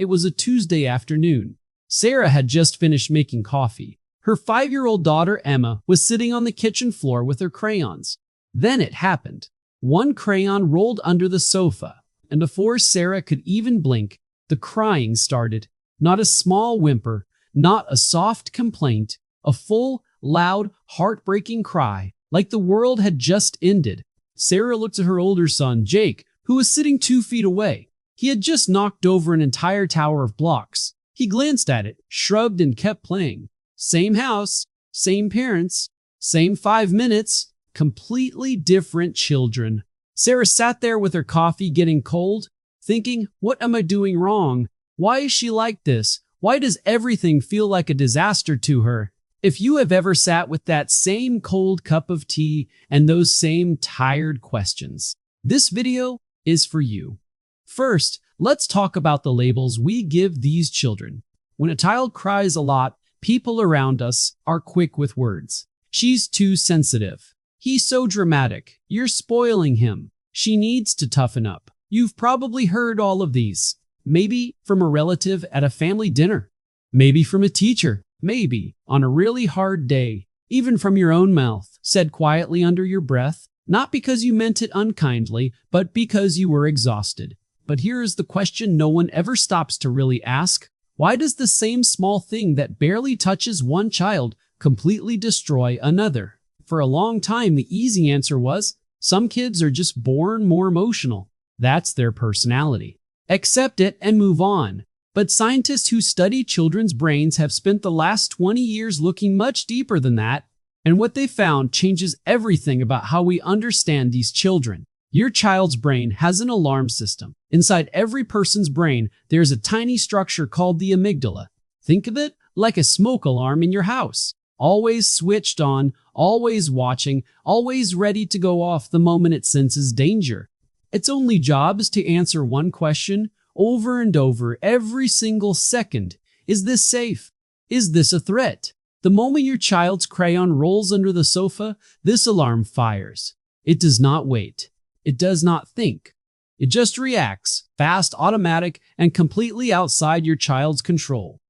It was a Tuesday afternoon. Sarah had just finished making coffee. Her 5-year-old daughter, Emma, was sitting on the kitchen floor with her crayons. Then it happened. One crayon rolled under the sofa, and before Sarah could even blink, the crying started. Not a small whimper, not a soft complaint, a full, loud, heartbreaking cry, like the world had just ended. Sarah looked at her older son, Jake, who was sitting 2 feet away. He had just knocked over an entire tower of blocks. He glanced at it, shrugged, and kept playing. Same house, same parents, same 5 minutes, completely different children. Sarah sat there with her coffee getting cold, thinking, what am I doing wrong? Why is she like this? Why does everything feel like a disaster to her? If you have ever sat with that same cold cup of tea and those same tired questions, this video is for you. First, let's talk about the labels we give these children. When a child cries a lot, people around us are quick with words. She's too sensitive. He's so dramatic. You're spoiling him. She needs to toughen up. You've probably heard all of these. Maybe from a relative at a family dinner. Maybe from a teacher. Maybe on a really hard day. Even from your own mouth, said quietly under your breath. Not because you meant it unkindly, but because you were exhausted. But here is the question no one ever stops to really ask. Why does the same small thing that barely touches one child completely destroy another? For a long time, the easy answer was, some kids are just born more emotional. That's their personality. Accept it and move on. But scientists who study children's brains have spent the last 20 years looking much deeper than that, and what they found changes everything about how we understand these children. Your child's brain has an alarm system. Inside every person's brain, there's a tiny structure called the amygdala. Think of it like a smoke alarm in your house. Always switched on, always watching, always ready to go off the moment it senses danger. Its only job is to answer one question over and over every single second. Is this safe? Is this a threat? The moment your child's crayon rolls under the sofa, this alarm fires. It does not wait. It does not think. It just reacts, fast, automatic, and completely outside your child's control.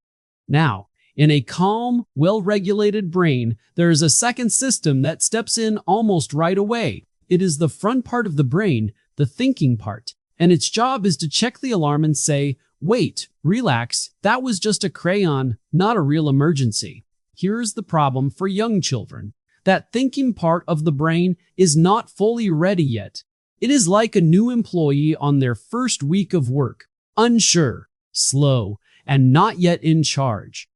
Now, in a calm, well-regulated brain, there is a second system that steps in almost right away. It is the front part of the brain, the thinking part, and its job is to check the alarm and say, wait, relax, that was just a crayon, not a real emergency. Here's the problem for young children. That thinking part of the brain is not fully ready yet. It is like a new employee on their first week of work, unsure, slow, and not yet in charge.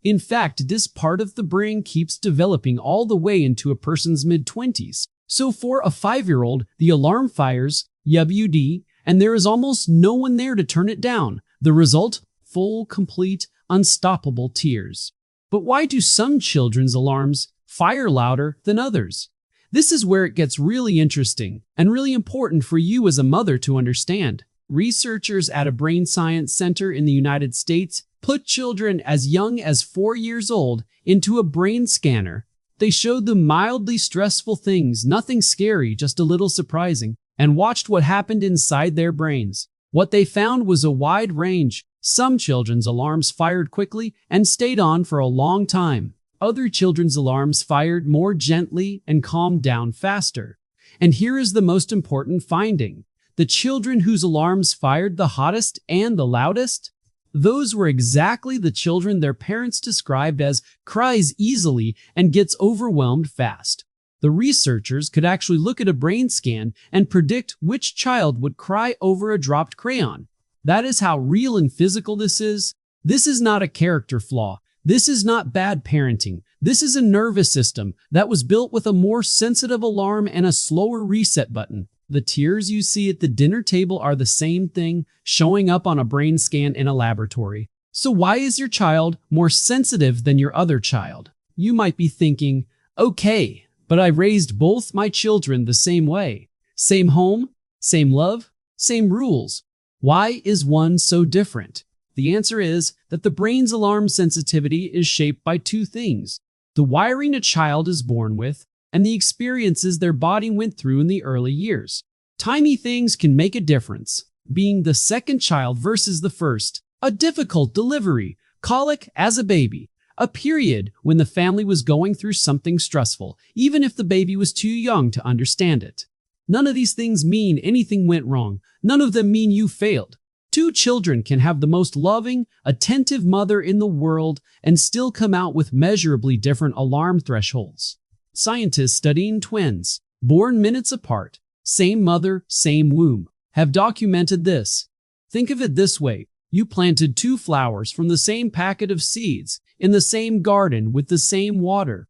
In fact, this part of the brain keeps developing all the way into a person's mid-20s. So for a 5-year-old, the alarm fires, YWD, and there is almost no one there to turn it down. The result? Full, complete, unstoppable tears. But why do some children's alarms fire louder than others? This is where it gets really interesting and really important for you as a mother to understand. Researchers at a brain science center in the United States put children as young as 4 years old into a brain scanner. They showed them mildly stressful things, nothing scary, just a little surprising, and watched what happened inside their brains. What they found was a wide range. Some children's alarms fired quickly and stayed on for a long time. Other children's alarms fired more gently and calmed down faster. And here is the most important finding. The children whose alarms fired the hottest and the loudest, those were exactly the children their parents described as cries easily and gets overwhelmed fast. The researchers could actually look at a brain scan and predict which child would cry over a dropped crayon. That is how real and physical this is. This is not a character flaw. This is not bad parenting. This is a nervous system that was built with a more sensitive alarm and a slower reset button. The tears you see at the dinner table are the same thing showing up on a brain scan in a laboratory. So why is your child more sensitive than your other child? You might be thinking, okay, but I raised both my children the same way. Same home, same love, same rules. Why is one so different? The answer is that the brain's alarm sensitivity is shaped by two things: the wiring a child is born with and the experiences their body went through in the early years. Tiny things can make a difference. Being the second child versus the first, A difficult delivery, colic as a baby, a period when the family was going through something stressful, even if the baby was too young to understand it. None of these things mean anything went wrong. None of them mean you failed. Two children can have the most loving, attentive mother in the world and still come out with measurably different alarm thresholds. Scientists studying twins, born minutes apart, same mother, same womb, have documented this. Think of it this way. You planted two flowers from the same packet of seeds in the same garden with the same water.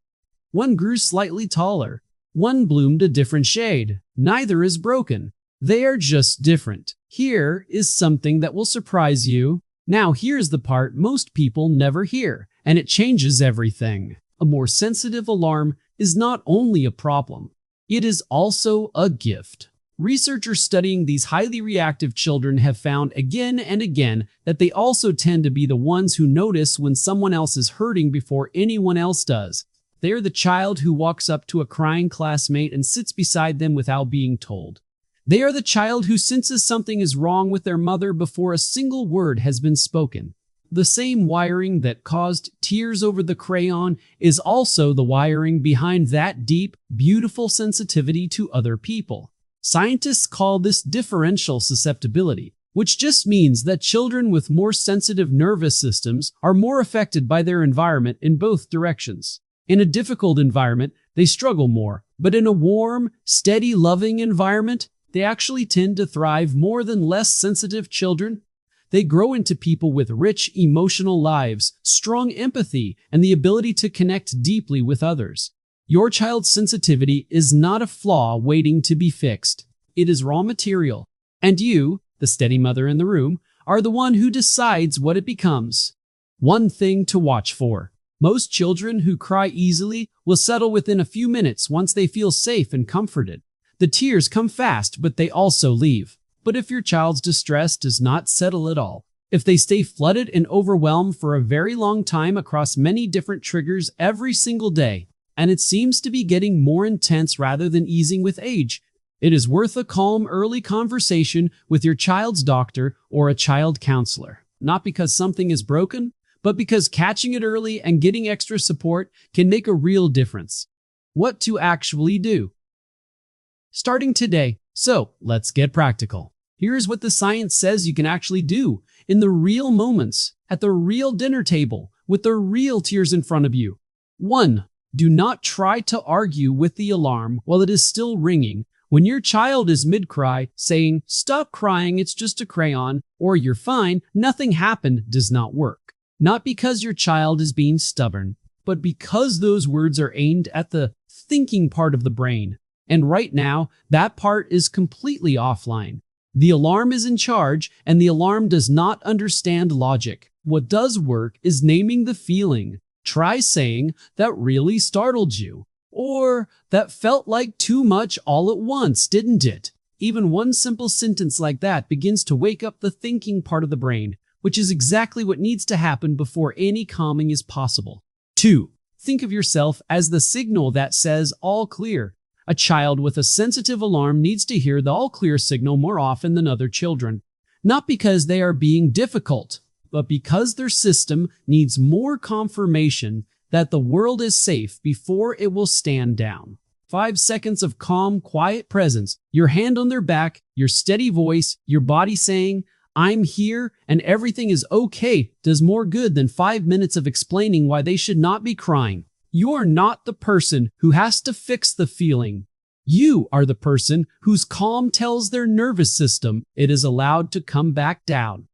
One grew slightly taller. One bloomed a different shade. Neither is broken. They are just different. Here is something that will surprise you. Now here's the part most people never hear, and it changes everything. A more sensitive alarm is not only a problem, it is also a gift. Researchers studying these highly reactive children have found again and again that they also tend to be the ones who notice when someone else is hurting before anyone else does. They are the child who walks up to a crying classmate and sits beside them without being told. They are the child who senses something is wrong with their mother before a single word has been spoken. The same wiring that caused tears over the crayon is also the wiring behind that deep, beautiful sensitivity to other people. Scientists call this differential susceptibility, which just means that children with more sensitive nervous systems are more affected by their environment in both directions. In a difficult environment, they struggle more, but in a warm, steady, loving environment, they actually tend to thrive more than less sensitive children. They grow into people with rich emotional lives, strong empathy, and the ability to connect deeply with others. Your child's sensitivity is not a flaw waiting to be fixed. It is raw material. And you, the steady mother in the room, are the one who decides what it becomes. One thing to watch for. Most children who cry easily will settle within a few minutes once they feel safe and comforted. The tears come fast, but they also leave. But if your child's distress does not settle at all, if they stay flooded and overwhelmed for a very long time across many different triggers every single day, and it seems to be getting more intense rather than easing with age, it is worth a calm, early conversation with your child's doctor or a child counselor. Not because something is broken, but because catching it early and getting extra support can make a real difference. What to actually do? Starting today. So let's get practical. Here's what the science says you can actually do in the real moments, at the real dinner table, with the real tears in front of you. 1. Do not try to argue with the alarm while it is still ringing. When your child is mid-cry, saying, "Stop crying, it's just a crayon," or "You're fine, nothing happened," does not work. Not because your child is being stubborn, but because those words are aimed at the thinking part of the brain. And right now, that part is completely offline. The alarm is in charge, and the alarm does not understand logic. What does work is naming the feeling. Try saying, "That really startled you," or "That felt like too much all at once, didn't it?" Even one simple sentence like that begins to wake up the thinking part of the brain, which is exactly what needs to happen before any calming is possible. 2. Think of yourself as the signal that says "all clear." A child with a sensitive alarm needs to hear the all clear signal more often than other children. Not because they are being difficult, but because their system needs more confirmation that the world is safe before it will stand down. 5 seconds of calm, quiet presence, your hand on their back, your steady voice, your body saying, "I'm here and everything is okay," does more good than 5 minutes of explaining why they should not be crying. You're not the person who has to fix the feeling. You are the person whose calm tells their nervous system it is allowed to come back down.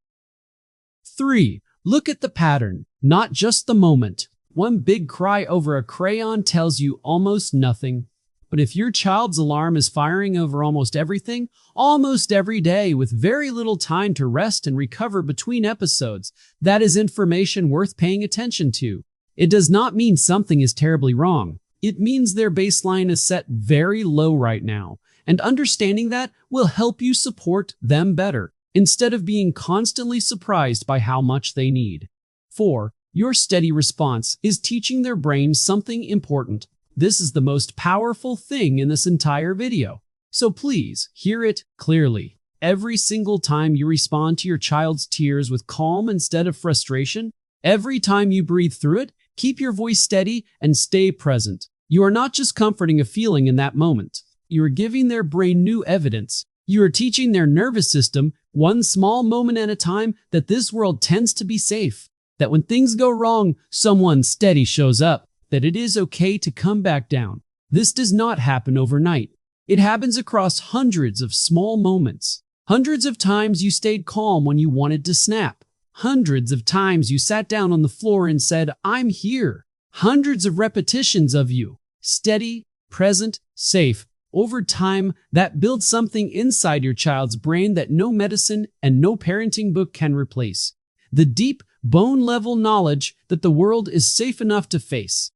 3. Look at the pattern, not just the moment. One big cry over a crayon tells you almost nothing. But if your child's alarm is firing over almost everything, almost every day, with very little time to rest and recover between episodes, that is information worth paying attention to. It does not mean something is terribly wrong. It means their baseline is set very low right now, and understanding that will help you support them better, instead of being constantly surprised by how much they need. 4. Your steady response is teaching their brains something important. This is the most powerful thing in this entire video, so please hear it clearly. Every single time you respond to your child's tears with calm instead of frustration, every time you breathe through it, keep your voice steady and stay present. You are not just comforting a feeling in that moment. You are giving their brain new evidence. You are teaching their nervous system, one small moment at a time, that this world tends to be safe. That when things go wrong, someone steady shows up. That it is okay to come back down. This does not happen overnight. It happens across hundreds of small moments. Hundreds of times you stayed calm when you wanted to snap. Hundreds of times you sat down on the floor and said, "I'm here." Hundreds of repetitions of you, steady, present, safe. Over time, that builds something inside your child's brain that no medicine and no parenting book can replace. The deep, bone-level knowledge that the world is safe enough to face.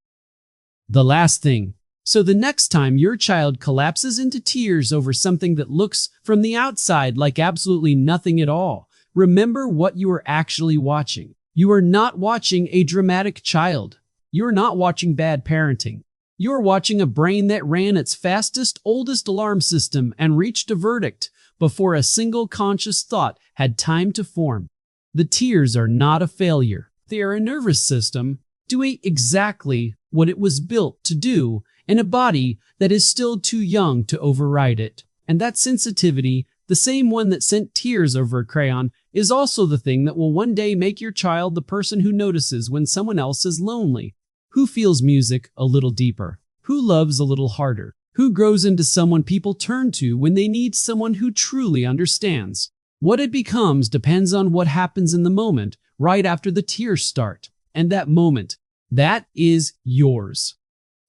The last thing. So the next time your child collapses into tears over something that looks from the outside like absolutely nothing at all, remember what you are actually watching. You are not watching a dramatic child. You are not watching bad parenting. You are watching a brain that ran its fastest, oldest alarm system and reached a verdict before a single conscious thought had time to form. The tears are not a failure. They are a nervous system doing exactly what it was built to do in a body that is still too young to override it. And that sensitivity, the same one that sent tears over a crayon, is also the thing that will one day make your child the person who notices when someone else is lonely, who feels music a little deeper, who loves a little harder, who grows into someone people turn to when they need someone who truly understands. What it becomes depends on what happens in the moment right after the tears start. And that moment, that is yours.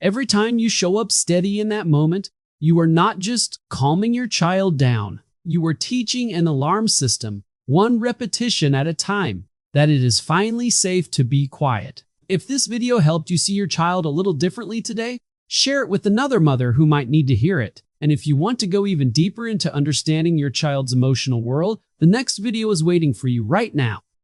Every time you show up steady in that moment, you are not just calming your child down. You are teaching an alarm system, one repetition at a time, that it is finally safe to be quiet. If this video helped you see your child a little differently today, share it with another mother who might need to hear it. And if you want to go even deeper into understanding your child's emotional world, the next video is waiting for you right now.